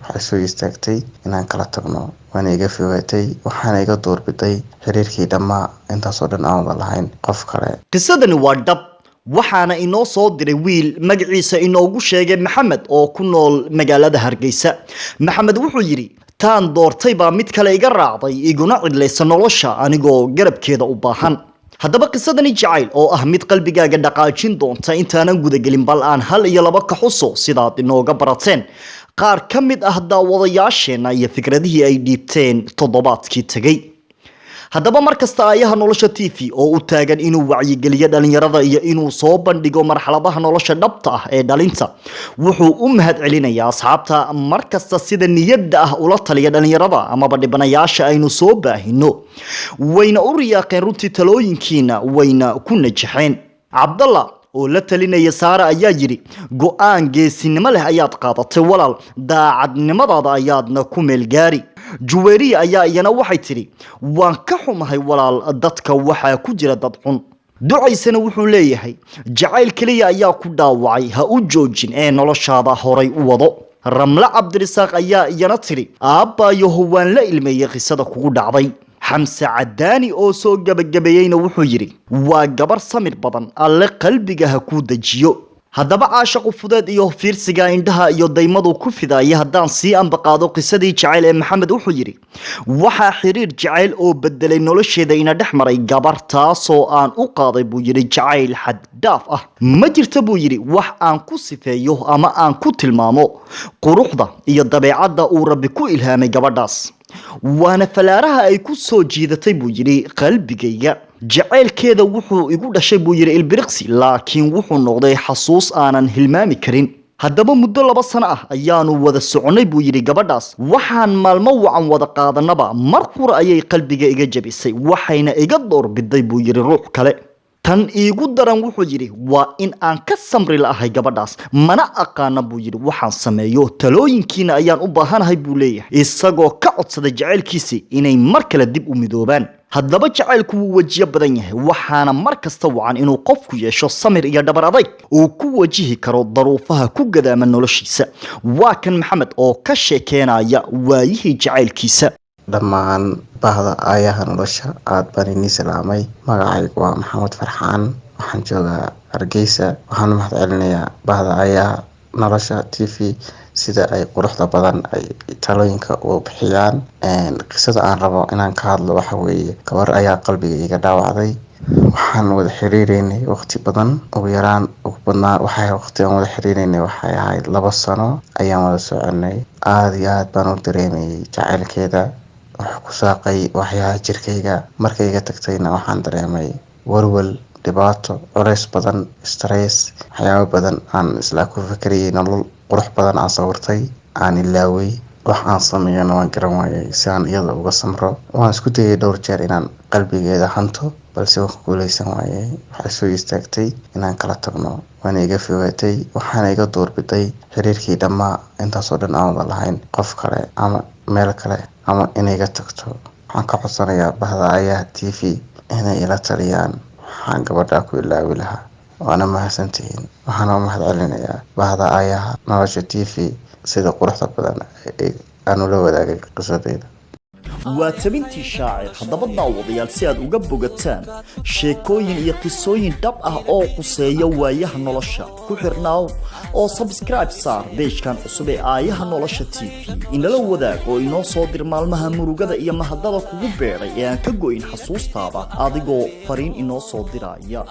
waxay soo istaagtay inaan kala tagno waana iga fogaatay waxaana iga doorbiday xiriirkii dhammaa intaasoo dhan aan wada lahayn qof kale. qisadani waa dhab waxaana inoo soo diray wiil magaciisa inoogu sheegay Maxamed oo ku nool magaalada Hargeysa. Maxamed wuxuu yiri taan doortay baa mid kale iga raacday iguna cidlaysa nolosha anigoo garabkeeda u baahan. haddaba qisadani jacayl oo ah mid qalbigaaga dhaqaajin doonta intaanan guda gelin bal aan hal iyo laba ka xuso sidaad inooga barateen qaar ka mid ah daawadayaasheena iyo fikradihii ay dhiibteen toddobaadkii tagay. haddaba markasta ayaha nolosha TV oo u taagan inuu wacyigeliyo dhalinyarada iyo inuu soo bandhigo marxaladaha nolosha dhabta ah ee dhalinta wuxuu u mahad celinayaa asxaabta markasta sida niyadda ah ula taliya dhalinyarada amaba dhibanayaasha aynu soo baahino wayna u riyaaqeen runtii talooyinkiina wayna ku najaxeen. Cabdalla oo la talinaya Saara ayaa yiri go'aan geesinimo leh ayaad qaadatay walaal daacadnimadaada ayaadna ku meel gaari. Juweeriya ayaa iyana waxay tiri waan ka xumahay walaal dadka waxa ku jira dad xun. ducaysana wuxuu leeyahay jacayl kaliya ayaa ku dhaawacay ha u joojin ee noloshaada horay u wado. Ramla Cabdirisaaq ayaa iyana tiri aabbayo waan la ilmeeyay qisada kugu dhacday. Xamse Cadaani oo soo gabagabeeyayna wuxuu yiri waa gabar samir badan alle qalbiga ha ku dajiyo. haddaba caashaqu fudeed iyo fiirsiga indhaha iyo daymadu ku fidaaya haddaan sii ambaqaado qisadii jacayl ee Maxamed wuxuu yiri waxa xiriir jacayl oo bedelay nolosheeda ina dhex maray gabar taasoo aan u qaaday buu yiri jacayl xad dhaaf ah ma jirto buu yiri wax aan ku sifeeyo ama aan ku tilmaamo quruxda iyo dabeecadda uu Rabbi ku ilhaamay gabadhaas waana falaaraha ay ku soo jiidatay buu yiri qalbigayga. jacaylkeeda wuxuu igu dhashay buu yiri ilbiriqsi laakiin wuxuu noqday xasuus aanan hilmaami karin. haddaba muddo 2 sano ah ayaanu wada soconay buu yiri gabadhaas waxaan maalmo wacan wada qaadanaba mar qura ayay qalbiga iga jabisay waxayna iga doorbiday buu yiri ruux kale. tan iigu daran wuxuu yiri waa in aan ka samri la'ahay gabadhaas mana aqaana buu yiri waxaan sameeyo talooyinkiina ayaan u baahanahay buu leeyahay isagoo ka codsaday jacaylkiisa inay mar kale dib u midoobaan. haddaba jacaylku wuu wajiyo badan yahay waxaana mar kasta wacan inuu qofku yeesho samir iyo dhabar adag uu ku wajihi karo daruufaha ku gadaama noloshiisa. waa kan Maxamed oo ka sheekeynaya waayihii jacaylkiisa. dhammaan bahda ayaha nolosha aad baan idin salaamay. magacaygu waa Maxamed Farxaan waxaan joogaa Hargeysa. waxaan mahad celinayaa bahda ayaha nolosha TV sida ay quruxda badan ay talooyinka u bixiyaan. qisada aan rabo inaan ka hadlo waxa weeye gabar ayaa qalbiga iga dhaawacday. waxaan wada xiriireynay waqti badan ugu yaraan ugu badnaa waqtigan wada xiriireynay waxay ahayd 2 sano ayaan wada soconay. aad iyo aad baan u dareemayay jacaylkeeda wax ku saaqay waxyaha jirkayga markay iga tagtayna waxaan dareemay walwal dhibaato culays badan stress waxyaabo badan aan isla ku fikriyay nolol qurux badan aan sawirtay aan ilaaway wax aan sameeyana waan garan waayay si aan iyada uga samro. waan isku dayay dhowr jeer inaan qalbigeeda hanto balse waan ku guuleysan waayay. waxay soo istaagtay inaan kala tagno waana iga fogaatay waxaana iga doorbiday xiriirkii dhammaa intaasoo dhan aan wada lahayn qof kale ama meel kale ama inay iga tagto. waxaan ka codsanayaa bahda ayaha TV inay ila taliyaan waxaan gabadha ku ilaawi lahaa. waana mahadsantihiin. waxaan u mahad celinayaa bahda ayaha nolosha TV sida quruxda badan aan ula wadaagay qisadayda. waa tabintii shaacir. haddaba daawadayaal si aad uga bogataan sheekooyin iyo qisooyin dhab ah oo quseeya waayaha nolosha ku xirnaaw oo subscribe saar page-kan cusub ee ayaha nolosha TV inala wadaag oo inoo soo dir maalmaha murugada iyo mahadada kugu beeray ee aan ka go'in xasuustaada adigoo fariin inoo soo diraya.